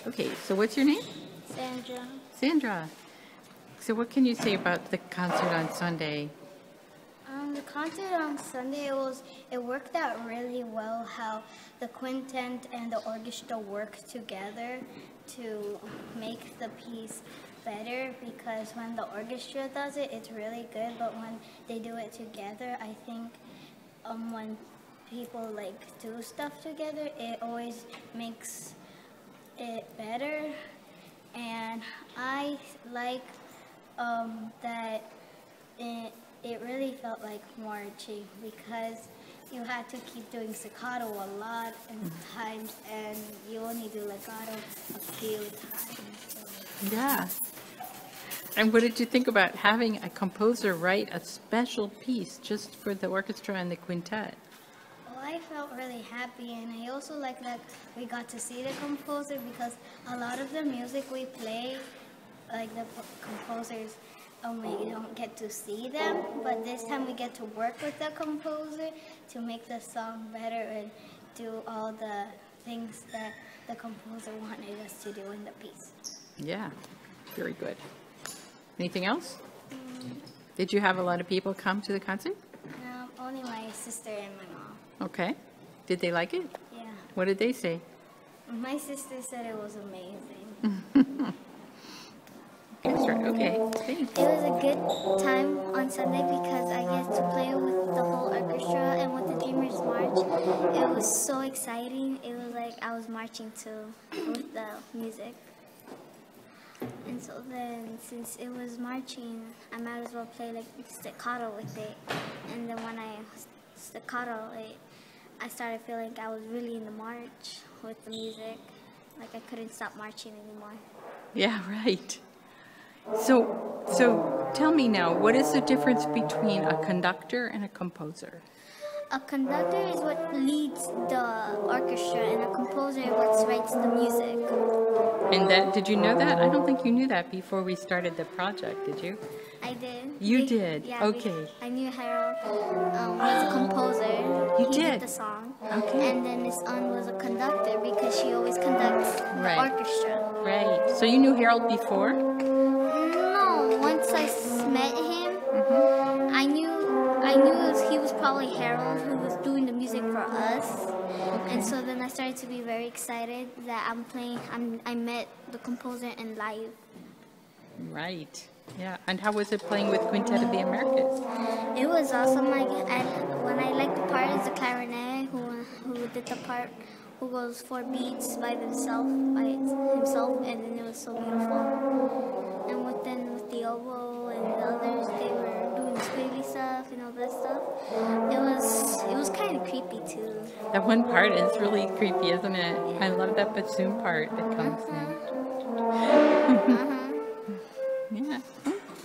Okay, so what's your name? Sandra. Sandra. So what can you say about the concert on Sunday? The concert on Sunday, it worked out really well how the quintet and the orchestra worked together to make the piece better, because when the orchestra does it, it's really good, but when they do it together, I think when people do stuff together, it always makes it better. And I like that it really felt like marching, because you had to keep doing staccato a lot of times, and you only do legato a few times. So. Yeah. And what did you think about having a composer write a special piece just for the orchestra and the quintet? Well, I felt really happy, and I also like that we got to see the composer, because a lot of the music we play, like the composers, we don't get to see them, but this time we get to work with the composer to make the song better and do all the things that the composer wanted us to do in the piece. Yeah, very good. Anything else? Did you have a lot of people come to the concert? Only my sister and my mom. Okay. Did they like it? Yeah. What did they say? My sister said it was amazing. Okay, thanks. It was a good time on Sunday because I get to play with the whole orchestra and with the Dreamers March. It was so exciting. It was like I was marching too with the music. And so then, since it was marching, I might as well play like staccato with it. And then when I staccato it, I started feeling I was really in the march with the music. Like I couldn't stop marching anymore. Yeah, right. So tell me now, what is the difference between a conductor and a composer? A conductor is what leads the orchestra, and a composer what writes the music. And that, did you know that? I don't think you knew that before we started the project, did you? I did. You did? Yeah, okay. I knew Harold was a composer. You he did? The song. Okay. And then his aunt was a conductor because she always conducts the orchestra. Right. So you knew Harold before? No. Once I met him, I knew he was probably Harold who was doing the music for us. Okay. And so then I started to be very excited that I met the composer in live. Right. Yeah. And how was it playing with Quintet of the Americas? It was awesome. When I liked the part is the clarinet who did the part who goes 4 beats by himself, and then it was so beautiful. And with the oboe and the others, they were doing squiggly stuff and all that stuff. It was kind of creepy too. That one part is really creepy, isn't it? Yeah. I love that bassoon part that comes in. Yeah.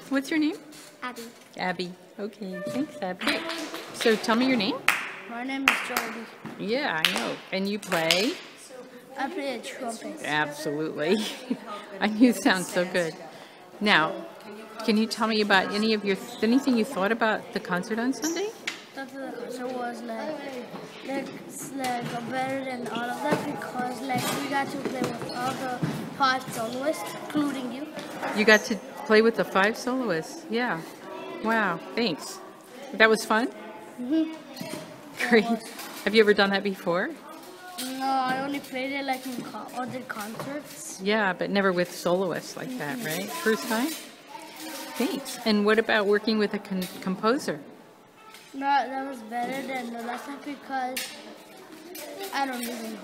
What's your name? Abby. Abby. Okay. Thanks, Abby. So tell me your name. My name is Jody. Yeah, I know. And you play? I play a trumpet. Absolutely. And you sound so good. Now, can you tell me about anything you thought about the concert on Sunday? I thought the concert was better than all of that because we got to play with all the 5 soloists, including you. You got to play with the 5 soloists. Yeah. Wow. Thanks. That was fun? Great. Have you ever done that before? No, I only played it in other concerts. Yeah, but never with soloists like that, right? First time? Thanks. And what about working with a composer? No, that was better than the last time because I don't even know.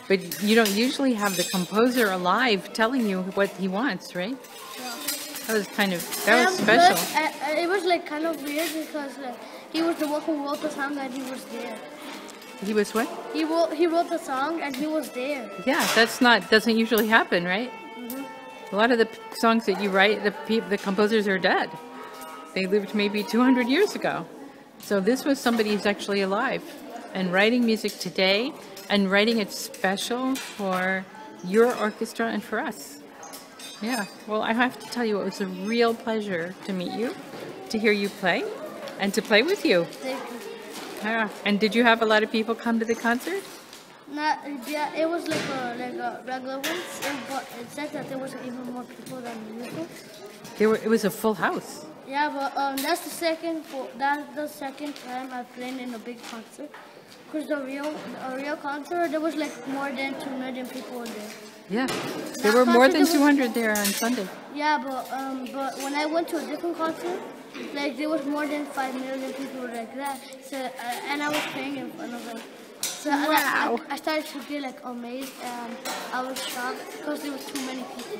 But you don't usually have the composer alive telling you what he wants, right? Yeah. That was special. But, it was kind of weird because he was the one who wrote the song and he was there. He was what? He wrote the song and he was there. Yeah, doesn't usually happen, right? A lot of the songs that you write, the composers are dead. They lived maybe 200 years ago. So this was somebody who's actually alive and writing music today and writing it special for your orchestra and for us. Yeah, well, I have to tell you, it was a real pleasure to meet you, to hear you play, and to play with you. Thank you. Yeah. And did you have a lot of people come to the concert? Not, yeah, it was like a regular one, but it said that there was even more people than usual. It was a full house. Yeah, but that's the second time I played in a big concert. Cause a real concert, there was like more than 2 million people there. Yeah, there were more than 200 there on Sunday. Yeah, but when I went to a different concert, like there was more than 5 million people like that. So and I was playing in front of them. So Wow. I started to get like amazed and I was shocked because there was too many people.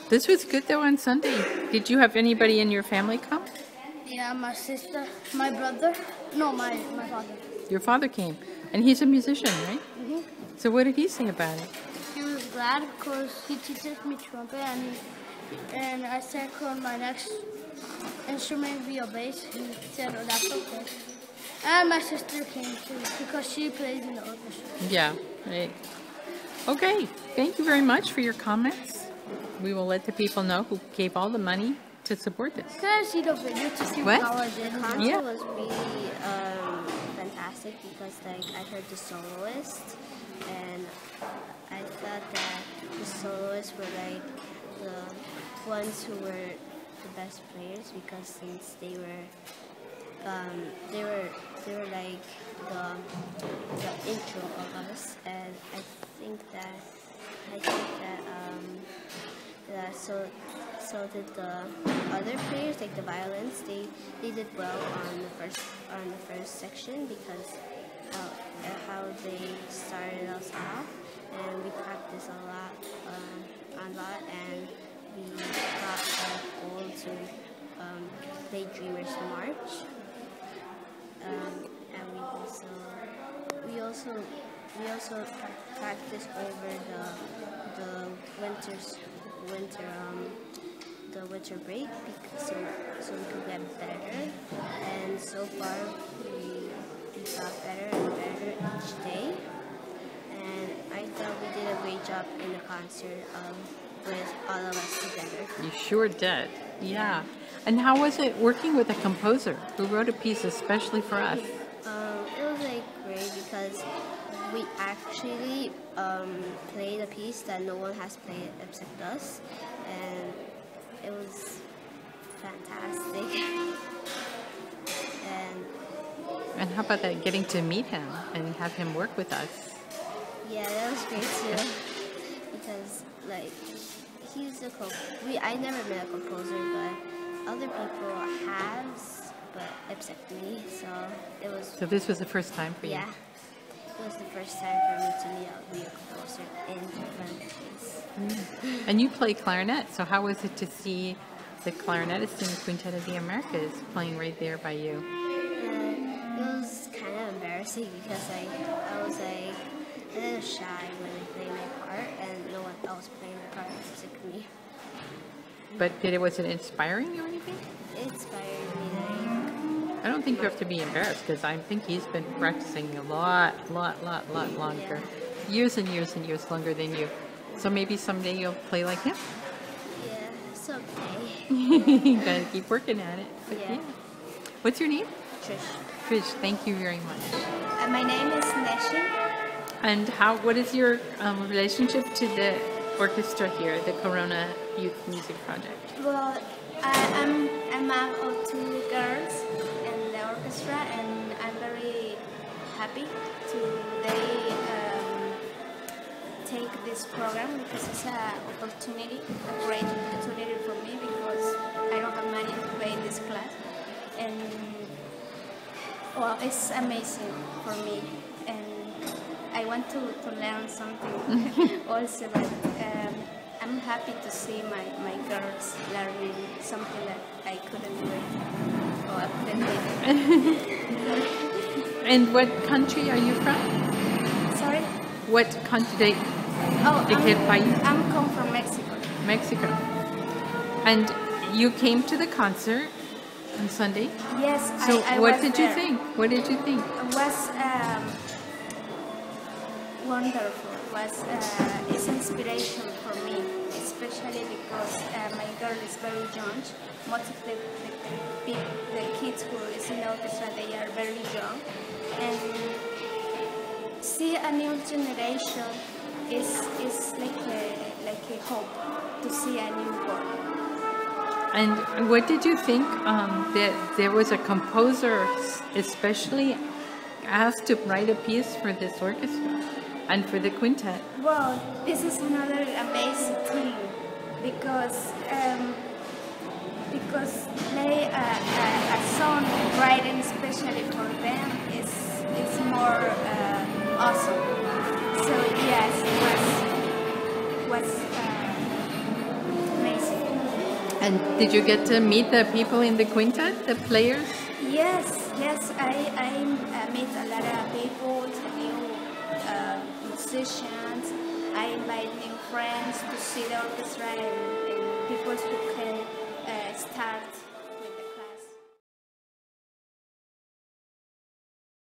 This was good though on Sunday. Did you have anybody in your family come? Yeah, my sister, my brother, no, my father. Your father came, and he's a musician, right? Mm-hmm. So what did he say about it? He was glad because he teaches me trumpet and I said could my next instrument be a bass. He said, oh, that's okay. And my sister came too because she plays in the orchestra. Yeah, right. Okay, thank you very much for your comments. We will let the people know who gave all the money to support this. Can I see the video to see What? how I did? The concert Yeah. was really fantastic because like I heard the soloist and I thought that the soloists were like the ones who were the best players because since they were like the intro of us, and I think that so did the other players, like the violins, they did well on the first section because how they started us off, and we practiced a lot, and we got our goal to play Dreamers March, and we also practiced over the winter break so we could get better, and so far we got better and better each day, and I thought we did a great job in the concert with all of us together. You sure did. Yeah. And how was it working with a composer who wrote a piece especially for us? It was like great because we actually played a piece that no one has played except us, and it was fantastic. And how about that, getting to meet him and have him work with us? Yeah, that was great too. Because like I never met a composer, but other people have, but except me. So it was. So this was the first time for you? Yeah, it was the first time for me to meet a real composer in front of face. And you play clarinet, so how was it to see the clarinetist in the Quintet of the Americas playing right there by you? It was kind of embarrassing because I was like a little shy when I played my part, and no one else played my part except me. But was it inspiring or anything? It inspired me. I don't think you have to be embarrassed because I think he's been practicing a lot longer. Yeah. Years and years and years longer than you. So maybe someday you'll play like him? Yeah, it's okay. You gotta keep working at it. But Yeah. What's your name? Trish. Trish, thank you very much. My name is Neshi. And what is your relationship to the orchestra here, the Corona Youth Music Project? Well, I'm a mom of 2 girls in the orchestra, and I'm very happy to take this program because it's a great opportunity for me because I don't have money to pay this class, and well, it's amazing for me, and I want to learn something also, but I'm happy to see my girls learning something that I couldn't do it, or I couldn't do. And what country are you from? Sorry? What country I'm come from Mexico. Mexico. And you came to the concert on Sunday? Yes, So I what was did there. you think? What did you think? It was wonderful. It's inspiration for me, especially because my girl is very young. Most of the kids who is in the orchestra, they are very young, and see a new generation is like a hope to see a new world. And what did you think that there was a composer especially asked to write a piece for this orchestra and for the quintet? Well, this is another amazing thing because play a song writing especially for them is more awesome. So yes, it was amazing. And did you get to meet the people in the quintet, the players? Yes, I meet a lot of people, new musicians. I invite new friends to see the orchestra and people who can